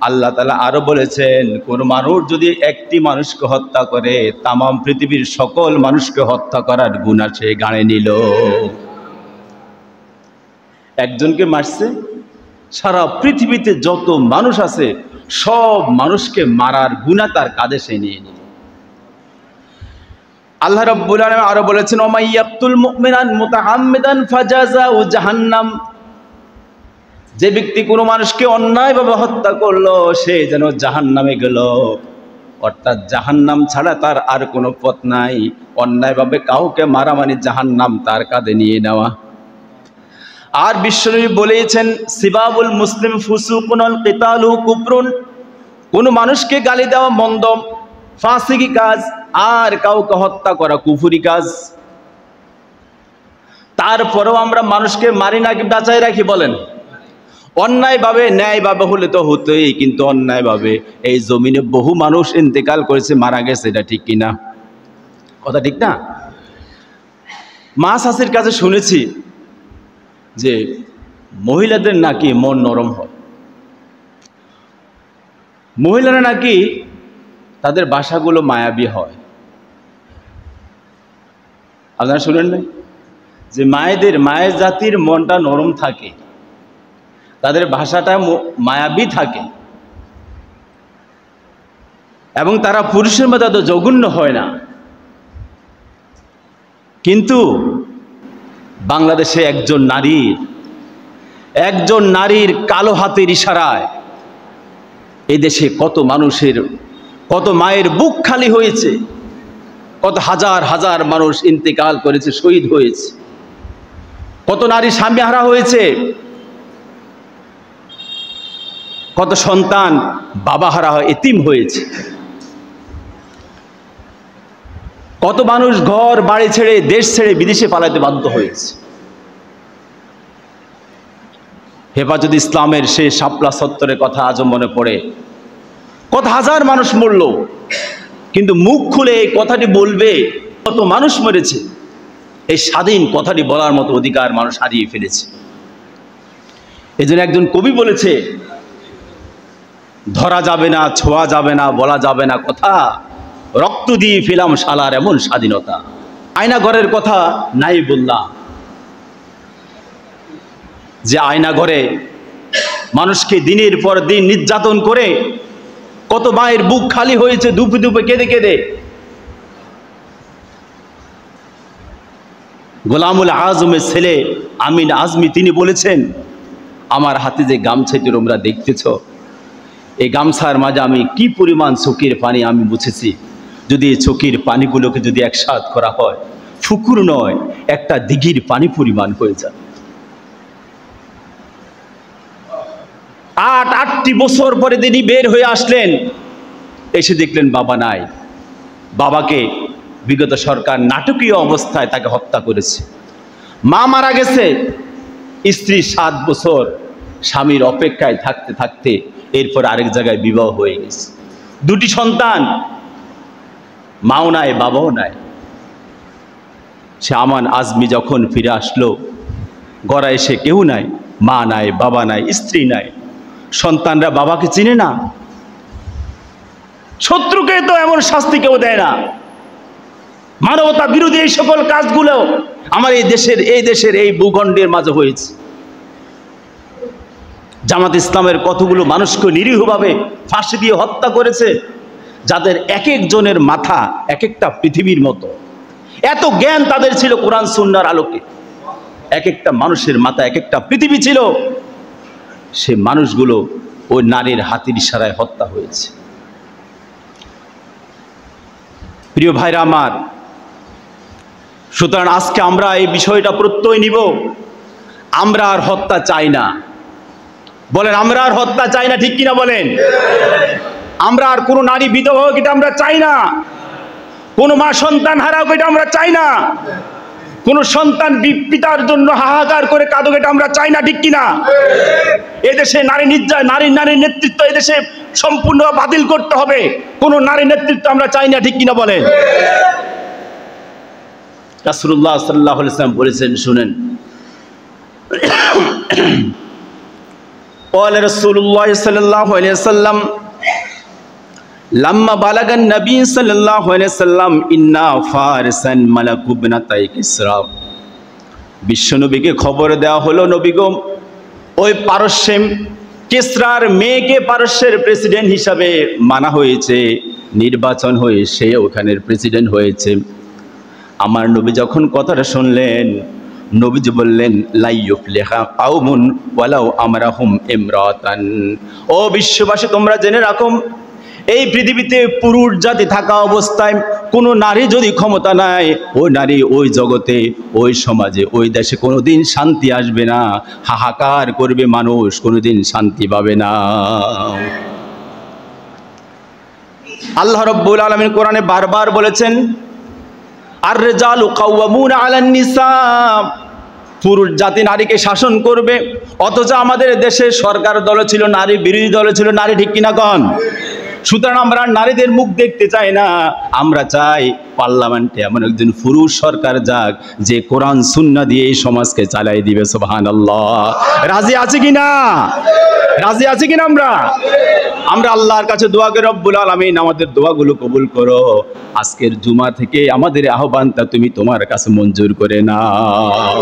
আল্লাহ তাআলা আরো বলেছেন, কোন মানুষ যদি একটি মানুষকে হত্যা করে তাম পৃথিবীর সকল মানুষকে হত্যা করার গুনাহ সে গাড়ে নিল। একজনকে মারছে, সারা পৃথিবীতে যত মানুষ আছে সব মানুষকে মারার গুনাহ তার কাঁধে সে নিয়ে নিল। আল্লাহ রাব্বুল আলামিন আরো বলেছেন, ওমাইয়াকতুল মুমিনান মুতাআম্মিদান ফাজাযাউ জাহান্নাম। যে ব্যক্তি কোনো মানুষকে অন্যায়ভাবে হত্যা করলো সে যেন জাহান্নামে গেল। অর্থাৎ জাহান্নাম ছাড়া তার আর কোনো পথ নাই। অন্যায়ভাবে কাউকে মারা মানে জাহান্নাম তার কাঁধে নিয়ে নেওয়া। আর বিশ্বনবী বলেছেন, সিবাবুল মুসলিম ফুসুকুন ওয়াল কিতালু কুফরুন। কোনো মানুষকে গালি দেওয়া মন্দ, ফাসিকি কাজ, আর কাউকে হত্যা করা কুফরি কাজ। তারপরেও আমরা মানুষকে মারি নাকি বাঁচাই রাখি বলেন? অন্যায়ভাবে, ন্যায়ভাবে হলে তো হতোই, কিন্তু অন্যায়ভাবে এই জমিনে বহু মানুষ ইন্তেকাল করেছে, মারা গেছে, এটা ঠিক কিনা? কথা ঠিক না? মা শাশির কাছে শুনেছি যে মহিলাদের নাকি মন নরম হয়, মহিলারা নাকি তাদের বাসাগুলো মায়াবী হয়। আপনারা শুনেন না যে মায়ের জাতির মনটা নরম থাকে, তাদের ভাষাটা মায়াবী থাকে, এবং তারা পুরুষের মতো এত জঘন্য হয় না। কিন্তু বাংলাদেশে একজন নারীর কালো হাতের ইশারায় এই দেশে কত মানুষের, কত মায়ের বুক খালি হয়েছে, কত হাজার হাজার মানুষ ইন্তেকাল করেছে, শহীদ হয়েছে, কত নারী স্বামী হারা হয়েছে, কত সন্তান বাবা হারা এতিম হয়েছে, কত মানুষ ঘর বাড়ি ছেড়ে, দেশ ছেড়ে বিদেশে পালাতে বাধ্য হয়েছে। হেফাজত ইসলামের সেই শাপলা চত্বরের কথা আজও মনে পড়ে। কত হাজার মানুষ মরল, কিন্তু মুখ খুলে এই কথাটি বলবে কত মানুষ মরেছে, এই স্বাধীন কথাটি বলার মতো অধিকার মানুষ হারিয়ে ফেলেছে। এই জন্য একজন কবি বলেছে, ধরা যাবে না, ছোঁয়া যাবে না, বলা যাবে না কথা, রক্ত দিয়ে ফেলাম শালার এমন স্বাধীনতা। আয়না ঘরের কথা নাই বললাম, যে আয়না ঘরে মানুষকে দিনের পর দিন নির্যাতন করে কত মায়ের বুক খালি হয়েছে দুপে দুপে কেঁদে কেঁদে। গোলামুল আজমের ছেলে আমিন আজমি তিনি বলেছেন, আমার হাতে যে গামছাটি তোমরা দেখতেছ, এই গামছার মাঝে আমি কি পরিমাণ চোখের পানি আমি বুঝেছি। যদি এই চোখের পানিগুলোকে যদি একসাথ করা হয়, পুকুর নয় একটা দিঘির পানি পরিমাণ হয়ে যায়। 8টি বছর পরে তিনি বের হয়ে আসলেন, এসে দেখলেন বাবা নাই। বাবাকে বিগত সরকার নাটকীয় অবস্থায় তাকে হত্যা করেছে। মা মারা গেছে, স্ত্রী 7 বছর স্বামীর অপেক্ষায় থাকতে থাকতে এরপর আরেক জায়গায় বিবাহ হয়ে গেছে। 2টি সন্তান, মাও নাই বাবাও নাই। সে আমান আজমি যখন ফিরে আসলো, ঘরে এসে কেউ নাই, মা নাই, বাবা নাই, স্ত্রী নাই, সন্তানরা বাবাকে চিনে না। শত্রুকে তো এমন শাস্তি কেউ দেয় না। মানবতা বিরোধী এই সকল কাজগুলো আমার এই দেশের এই ভূখণ্ডের মাঝে হয়েছে। জামাত ইসলামের কতগুলো মানুষকে নিরীহভাবে ফাঁসি দিয়ে হত্যা করেছে, যাদের এক একজনের মাথা এক একটা পৃথিবীর মতো। এত জ্ঞান তাদের ছিল কোরআন সুন্নাহর আলোকে। এক একটা মানুষের মাথা এক একটা পৃথিবী ছিল। সে মানুষগুলো ওই নারীর হাতের ইশারায় হত্যা হয়েছে। প্রিয় ভাইরা আমার, সুতরাং আজকে আমরা এই বিষয়টা প্রত্যয় নিব, আমরা আর হত্যা চাই না। বলেন, আমরা আর হত্যা চাই না, ঠিক কিনা বলেন? আমরা আর কোনো নারী বিধবা হোক এটা আমরা চাই না, কোনো মা সন্তান হারাক এটা আমরা চাই না, কোনো সন্তান পিতার জন্য হাহাকার করে কাঁদুক এটা আমরা চাই না, ঠিক কিনা? এদেশে নারীর নেতৃত্ব এদেশে সম্পূর্ণ বাতিল করতে হবে। কোনো নারী নেতৃত্ব আমরা চাই না, ঠিক কিনা বলেন? রাসূলুল্লাহ সাল্লাল্লাহু আলাইহি ওয়াসাল্লাম বলেছেন, শুনেন, قال رسول الله صلى الله عليه وسلم لما بلغ النبي صلى الله عليه وسلم إنا فارسا ملك ابنتي كسرى বিশ্বনবীকে খবর দেওয়া হলো, নবী গো ওই পারস্যের কিসরার মেয়েকে পারস্যের প্রেসিডেন্ট হিসাবে মানা হয়েছে, নির্বাচন হয়ে সে ওখানের প্রেসিডেন্ট হয়েছে। আমার নবী যখন কথাটা শুনলেন, নবীজি বললেন লাইয়ুফলিহা কাউমুন ওয়ালাউ আমরাহুম ইমরাতান। ও বিশ্ববাসী, তোমরা জেনে রাখো, এই পৃথিবীতে পুরুষ জাতি থাকা অবস্থায় কোনো নারী যদি ক্ষমতা নাই, ওই নারী ওই জগতে, ওই সমাজে, ওই দেশে কোনোদিন শান্তি আসবে না, হাহাকার করবে মানুষ, কোনোদিন শান্তি পাবে না। আল্লাহ রাব্বুল আলামিন কোরআনে বারবার বলেছেন আর রিজালু কাওয়ামুনা আলান নিসা, পুরুষ জাতি নারীকে শাসন করবে। অথচ আমাদের দেশে সরকার দল ছিল নারী বিরোধী দল ছিল নারী, ঠিক কিনা কন? সুতরাং আমরা নারীদের মুখ দেখতে চাই না, আমরা চাই পার্লামেন্টে এমন একজন পুরুষ সরকার যাক যে কোরআন সুন্নাহ দিয়ে এই সমাজকে চালাই দিবে। সুবহানাল্লাহ। রাজি আছে কিনা? রাজি আছে কিনা? আমরা আল্লাহর কাছে দোয়া করি, রব্বুল আলামিন আমাদের দোয়াগুলো কবুল করো। আজকের জুমা থেকে আমাদের আহ্বানটা তুমি তোমার কাছে মঞ্জুর করে নাও।